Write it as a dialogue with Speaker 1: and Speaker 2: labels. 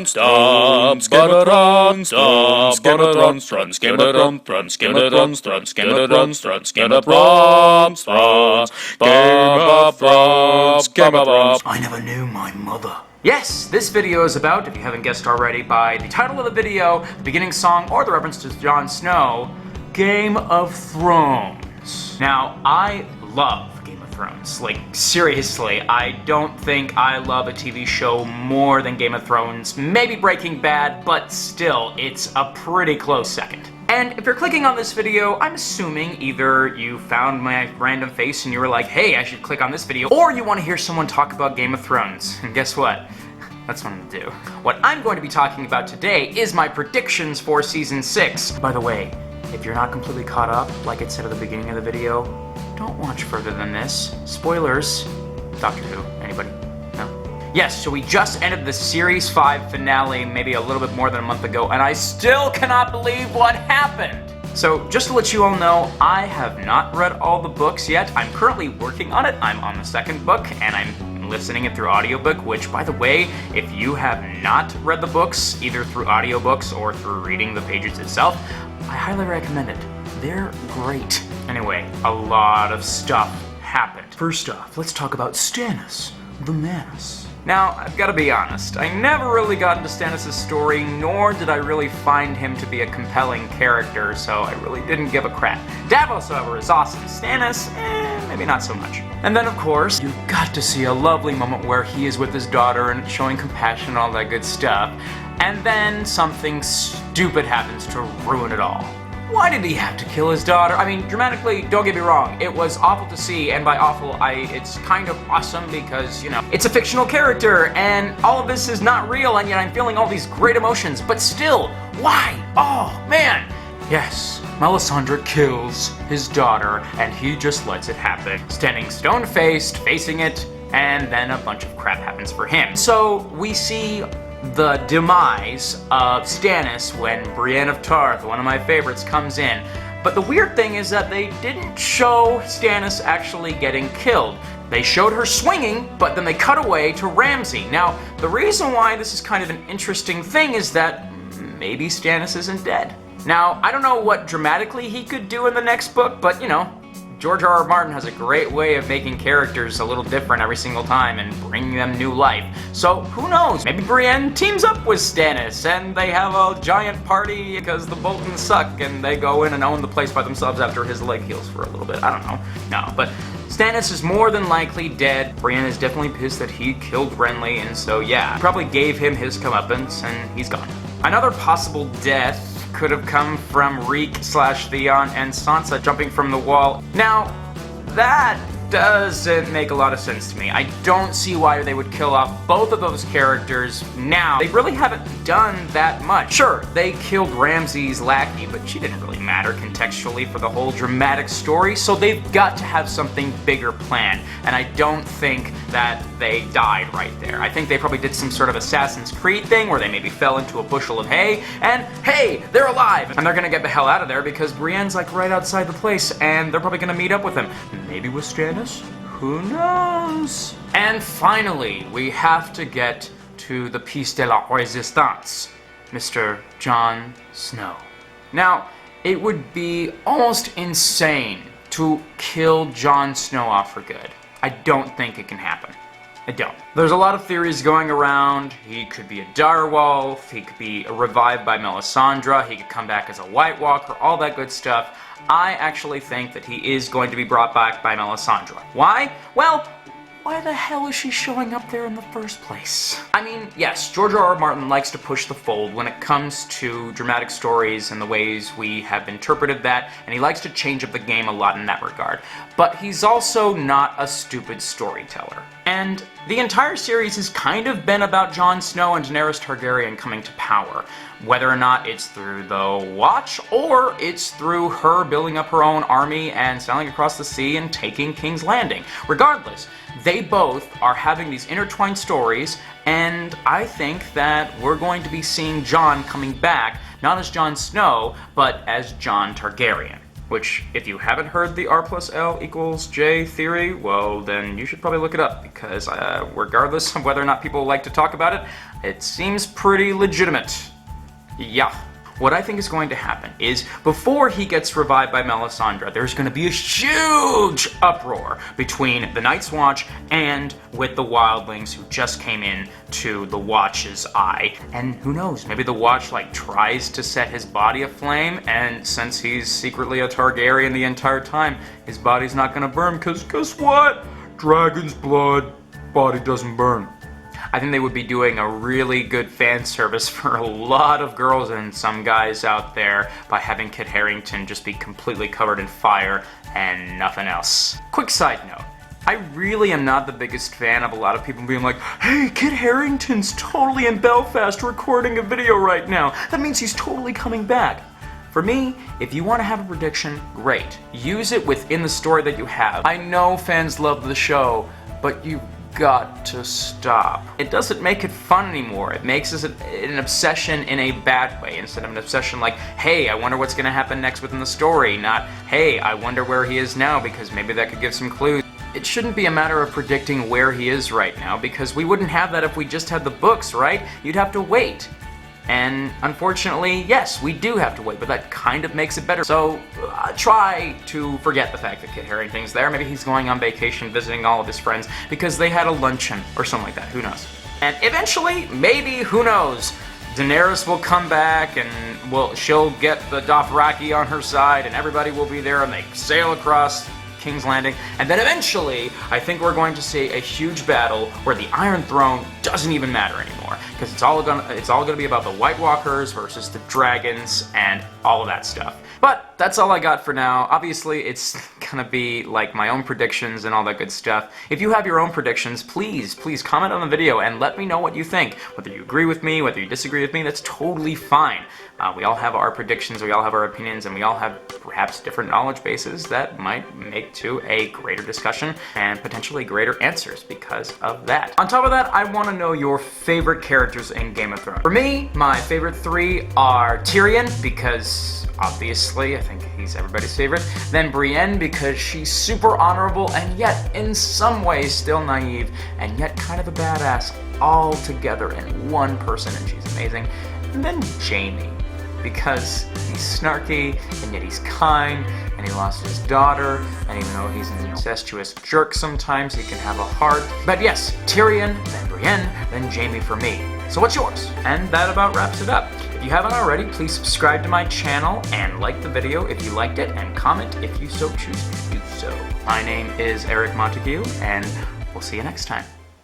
Speaker 1: stomp, skeleton, stomp, skeleton, strut, skeleton, strut, skeleton, strut, skeleton, strut, skeleton, strut, Game of Thrones, Game of Thrones.
Speaker 2: I never knew my mother. Yes, this video is about, if you haven't guessed already by the title of the video, the beginning song, or the reference to Jon Snow, Game of Thrones. Now, I love Game of Thrones. Like, seriously, I don't think I love a TV show more than Game of Thrones. Maybe Breaking Bad, but still, it's a pretty close second. And if you're clicking on this video, I'm assuming either you found my random face and you were like, hey, I should click on this video, or you want to hear someone talk about Game of Thrones. And guess what? That's what I'm gonna do. What I'm going to be talking about today is my predictions for Season 6. By the way, if you're not completely caught up, like it said at the beginning of the video, don't watch further than this. Spoilers. Doctor Who, anybody? No? Yes, so we just ended the Series 5 finale maybe a little bit more than a month ago, and I still cannot believe what happened! So, just to let you all know, I have not read all the books yet. I'm currently working on it. I'm on the second book, and I'm listening it through audiobook, which, by the way, if you have not read the books, either through audiobooks or through reading the pages itself, I highly recommend it. They're great. Anyway, a lot of stuff happened. First off, let's talk about Stannis, the Manus. Now, I've got to be honest, I never really got into Stannis' story, nor did I really find him to be a compelling character, so I really didn't give a crap. Davos, however, is awesome. Stannis, maybe not so much. And then, of course, you got to see a lovely moment where he is with his daughter and showing compassion and all that good stuff. And then something stupid happens to ruin it all. Why did he have to kill his daughter? I mean, dramatically, don't get me wrong, it was awful to see, and by awful, it's kind of awesome because, you know, it's a fictional character, and all of this is not real, and yet I'm feeling all these great emotions, but still, why? Oh, man! Yes, Melisandre kills his daughter, and he just lets it happen, standing stone-faced, facing it, and then a bunch of crap happens for him. So, we see the demise of Stannis when Brienne of Tarth, one of my favorites, comes in. But the weird thing is that they didn't show Stannis actually getting killed. They showed her swinging, but then they cut away to Ramsay. Now, the reason why this is kind of an interesting thing is that maybe Stannis isn't dead. Now, I don't know what dramatically he could do in the next book, but, you know, George R.R. Martin has a great way of making characters a little different every single time and bringing them new life. So, who knows? Maybe Brienne teams up with Stannis and they have a giant party because the Boltons suck and they go in and own the place by themselves after his leg heals for a little bit. I don't know. No, but Stannis is more than likely dead. Brienne is definitely pissed that he killed Renly, and so yeah, probably gave him his comeuppance and he's gone. Another possible death could have come from Reek / Theon and Sansa jumping from the wall. Now, that doesn't make a lot of sense to me. I don't see why they would kill off both of those characters now. They really haven't done that much. Sure, they killed Ramsay's lackey, but she didn't really matter contextually for the whole dramatic story, so they've got to have something bigger planned, and I don't think that they died right there. I think they probably did some sort of Assassin's Creed thing where they maybe fell into a bushel of hay, and hey, they're alive! And they're gonna get the hell out of there because Brienne's like right outside the place, and they're probably gonna meet up with him. Maybe with Stannis? Who knows? And finally, we have to get to the piece de la resistance, Mr. Jon Snow. Now, it would be almost insane to kill Jon Snow off for good. I don't think it can happen. I don't. There's a lot of theories going around. He could be a direwolf, he could be revived by Melisandre, he could come back as a White Walker, all that good stuff. I actually think that he is going to be brought back by Melisandre. Why? Well, why the hell is she showing up there in the first place? I mean, yes, George R.R. Martin likes to push the fold when it comes to dramatic stories and the ways we have interpreted that, and he likes to change up the game a lot in that regard. But he's also not a stupid storyteller. And the entire series has kind of been about Jon Snow and Daenerys Targaryen coming to power. Whether or not it's through the Watch, or it's through her building up her own army and sailing across the sea and taking King's Landing. Regardless, they both are having these intertwined stories, and I think that we're going to be seeing Jon coming back, not as Jon Snow, but as Jon Targaryen. which if you haven't heard the R plus L equals J theory, well then you should probably look it up, because regardless of whether or not people like to talk about it, it seems pretty legitimate. Yeah. What I think is going to happen is, before he gets revived by Melisandre, there's going to be a huge uproar between the Night's Watch and with the wildlings who just came in to the Watch's eye. And who knows, maybe the Watch tries to set his body aflame, and since he's secretly a Targaryen the entire time, his body's not going to burn, because guess what? Dragon's blood, body doesn't burn. I think they would be doing a really good fan service for a lot of girls and some guys out there by having Kit Harington just be completely covered in fire and nothing else. Quick side note, I really am not the biggest fan of a lot of people being like, hey, Kit Harington's totally in Belfast recording a video right now. That means he's totally coming back. For me, if you want to have a prediction, great. Use it within the story that you have. I know fans love the show, but you got to stop. It doesn't make it fun anymore. It makes it an obsession in a bad way, instead of an obsession like, hey, I wonder what's going to happen next within the story, not, hey, I wonder where he is now, because maybe that could give some clues. It shouldn't be a matter of predicting where he is right now, because we wouldn't have that if we just had the books, right? You'd have to wait. And unfortunately, yes, we do have to wait, but that kind of makes it better. So try to forget the fact that Kit Harington's there. Maybe he's going on vacation visiting all of his friends because they had a luncheon or something like that. Who knows? And eventually, maybe, who knows, Daenerys will come back and she'll get the Dothraki on her side, and everybody will be there, and they sail across King's Landing, and then eventually I think we're going to see a huge battle where the Iron Throne doesn't even matter anymore, because it's all gonna be about the White Walkers versus the dragons and all of that stuff. But that's all I got for now. Obviously, it's gonna be like my own predictions and all that good stuff. If you have your own predictions, please comment on the video and let me know what you think. Whether you agree with me, whether you disagree with me, that's totally fine. We all have our predictions, we all have our opinions, and we all have perhaps different knowledge bases that might make to a greater discussion and potentially greater answers because of that. On top of that, I want to know your favorite characters in Game of Thrones. For me, my favorite 3 are Tyrion, because obviously I think he's everybody's favorite. Then Brienne, because she's super honorable and yet in some ways still naive and yet kind of a badass all together in one person, and she's amazing. And then Jaime, because he's snarky, and yet he's kind, and he lost his daughter, and even though he's an incestuous jerk sometimes, he can have a heart. But yes, Tyrion, then Brienne, then Jaime for me. So what's yours? And that about wraps it up. If you haven't already, please subscribe to my channel and like the video if you liked it, and comment if you so choose to do so. My name is Eric Montague, and we'll see you next time.